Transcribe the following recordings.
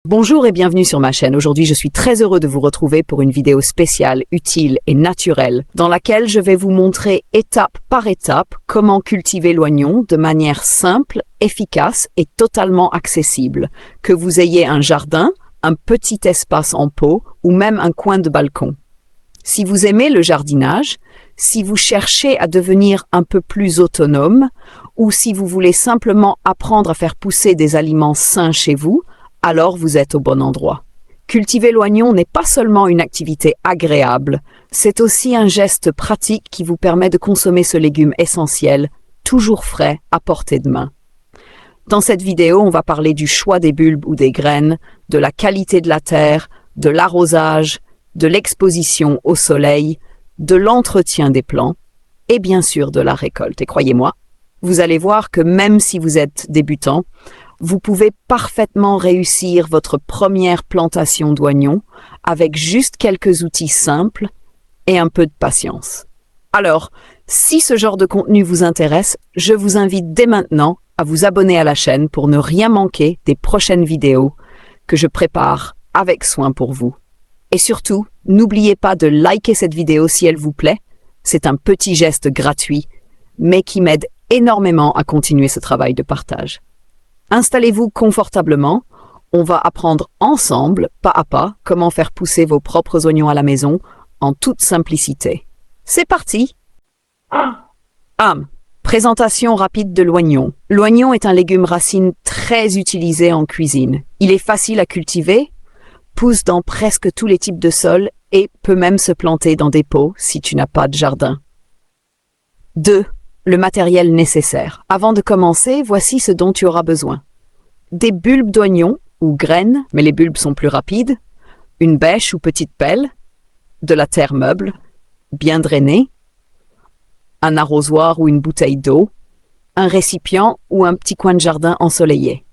Bonjour et bienvenue sur ma chaîne. Aujourd'hui, je suis très heureux de vous retrouver pour une vidéo spéciale, utile et naturelle, dans laquelle je vais vous montrer étape par étape comment cultiver l'oignon de manière simple, efficace et totalement accessible. Que vous ayez un jardin, un petit espace en pot ou même un coin de balcon. Si vous aimez le jardinage, si vous cherchez à devenir un peu plus autonome ou si vous voulez simplement apprendre à faire pousser des aliments sains chez vous, alors vous êtes au bon endroit. Cultiver l'oignon n'est pas seulement une activité agréable, c'est aussi un geste pratique qui vous permet de consommer ce légume essentiel, toujours frais, à portée de main. Dans cette vidéo, on va parler du choix des bulbes ou des graines, de la qualité de la terre, de l'arrosage, de l'exposition au soleil, de l'entretien des plants et bien sûr de la récolte. Et croyez-moi, vous allez voir que même si vous êtes débutant, vous pouvez parfaitement réussir votre première plantation d'oignons avec juste quelques outils simples et un peu de patience. Alors, si ce genre de contenu vous intéresse, je vous invite dès maintenant à vous abonner à la chaîne pour ne rien manquer des prochaines vidéos que je prépare avec soin pour vous. Et surtout, n'oubliez pas de liker cette vidéo si elle vous plaît. C'est un petit geste gratuit, mais qui m'aide énormément à continuer ce travail de partage. Installez-vous confortablement, on va apprendre ensemble, pas à pas, comment faire pousser vos propres oignons à la maison en toute simplicité. C'est parti! Présentation rapide de l'oignon. L'oignon est un légume racine très utilisé en cuisine. Il est facile à cultiver, pousse dans presque tous les types de sols et peut même se planter dans des pots si tu n'as pas de jardin. 2. Le matériel nécessaire. Avant de commencer, voici ce dont tu auras besoin. Des bulbes d'oignons ou graines, mais les bulbes sont plus rapides, une bêche ou petite pelle, de la terre meuble, bien drainée, un arrosoir ou une bouteille d'eau, un récipient ou un petit coin de jardin ensoleillé.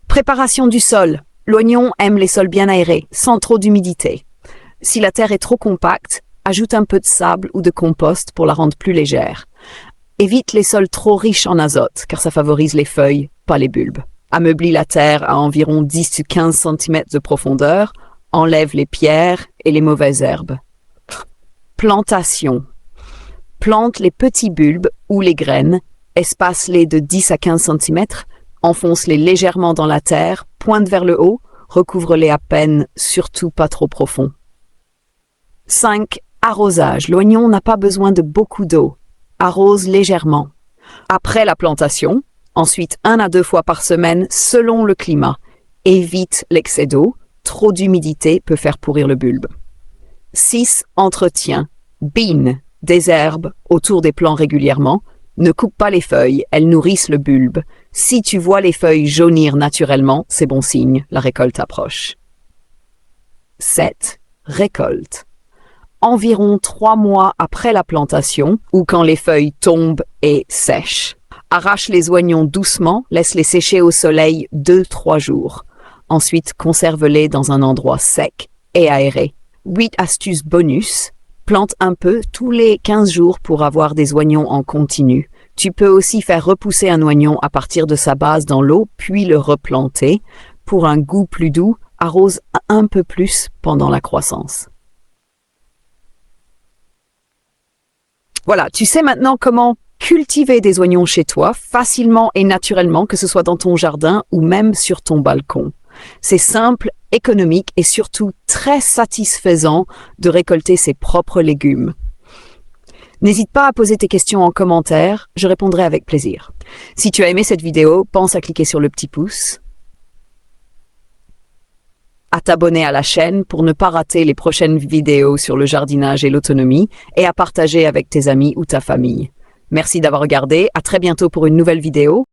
Préparation du sol. L'oignon aime les sols bien aérés, sans trop d'humidité. Si la terre est trop compacte, ajoute un peu de sable ou de compost pour la rendre plus légère. Évite les sols trop riches en azote, car ça favorise les feuilles, pas les bulbes. Ameublis la terre à environ 10 ou 15 cm de profondeur, enlève les pierres et les mauvaises herbes. Plantation. Plante les petits bulbes ou les graines, espace-les de 10 à 15 cm, enfonce-les légèrement dans la terre, pointe vers le haut, recouvre-les à peine, surtout pas trop profond. 5. Arrosage. L'oignon n'a pas besoin de beaucoup d'eau. Arrose légèrement. Après la plantation, ensuite 1 à 2 fois par semaine selon le climat. Évite l'excès d'eau, trop d'humidité peut faire pourrir le bulbe. 6. Entretien. Bine, des herbes autour des plants régulièrement. Ne coupe pas les feuilles, elles nourrissent le bulbe. Si tu vois les feuilles jaunir naturellement, c'est bon signe, la récolte approche. 7. Récolte. Environ 3 mois après la plantation, ou quand les feuilles tombent et sèchent. Arrache les oignons doucement, laisse-les sécher au soleil 2-3 jours. Ensuite, conserve-les dans un endroit sec et aéré. 8 astuces bonus. Plante un peu tous les 15 jours pour avoir des oignons en continu. Tu peux aussi faire repousser un oignon à partir de sa base dans l'eau, puis le replanter. Pour un goût plus doux, arrose un peu plus pendant la croissance. Voilà, tu sais maintenant comment cultiver des oignons chez toi, facilement et naturellement, que ce soit dans ton jardin ou même sur ton balcon. C'est simple, économique et surtout très satisfaisant de récolter ses propres légumes. N'hésite pas à poser tes questions en commentaire, je répondrai avec plaisir. Si tu as aimé cette vidéo, pense à cliquer sur le petit pouce, à t'abonner à la chaîne pour ne pas rater les prochaines vidéos sur le jardinage et l'autonomie et à partager avec tes amis ou ta famille. Merci d'avoir regardé, à très bientôt pour une nouvelle vidéo.